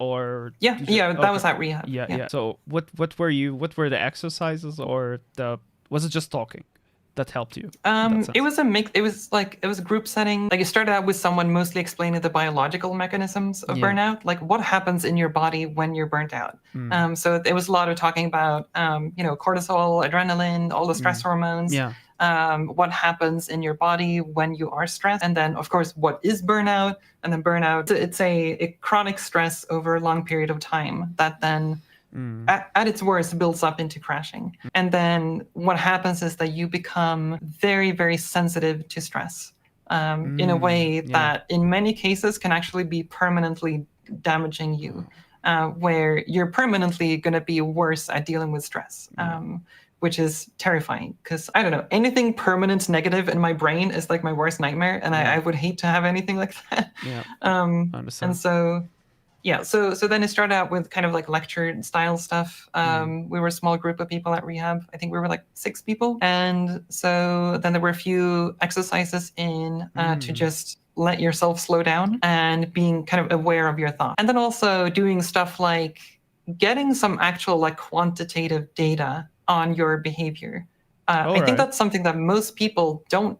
or Yeah, that was at rehab. yeah. So what were the exercises, or was it just talking that helped you? It was a mix. It was a group setting. Like, it started out with someone mostly explaining the biological mechanisms of burnout, like what happens in your body when you're burnt out. So it was a lot of talking about cortisol, adrenaline, all the stress hormones. Yeah. What happens in your body when you are stressed, and then of course what is burnout. And then burnout, it's a chronic stress over a long period of time that then at its worst builds up into crashing. And then what happens is that you become very, very sensitive to stress in a way that in many cases can actually be permanently damaging you, where you're permanently going to be worse at dealing with stress. Which is terrifying, because I don't know, anything permanent negative in my brain is like my worst nightmare, and I would hate to have anything like that. And so then it started out with kind of like lecture style stuff. We were a small group of people at rehab. I think we were like 6 people. And so then there were a few exercises to just let yourself slow down and being kind of aware of your thoughts. And then also doing stuff like getting some actual like quantitative data on your behavior. I think that's something that most people don't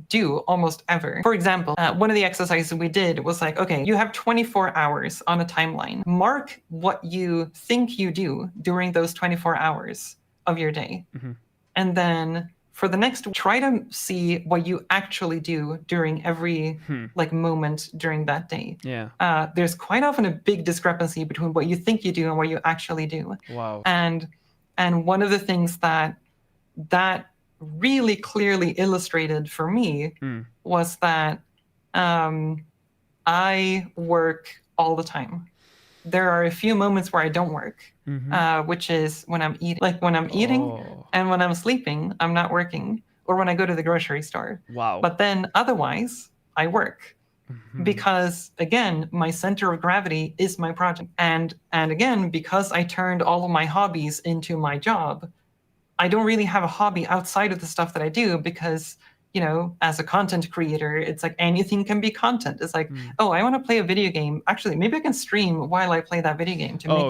do almost ever. For example, one of the exercises we did was like, okay, you have 24 hours on a timeline. Mark what you think you do during those 24 hours of your day. And then for the next, try to see what you actually do during every like moment during that day. There's quite often a big discrepancy between what you think you do and what you actually do. Wow. And one of the things that really clearly illustrated for me was that I work all the time. There are a few moments where I don't work, which is when I'm eating. Like when I'm eating and when I'm sleeping, I'm not working, or when I go to the grocery store. Wow. But then otherwise, I work. Because again, my center of gravity is my project. And again, because I turned all of my hobbies into my job, I don't really have a hobby outside of the stuff that I do, because, as a content creator, it's like anything can be content. It's like, oh, I want to play a video game. Actually, maybe I can stream while I play that video game to make it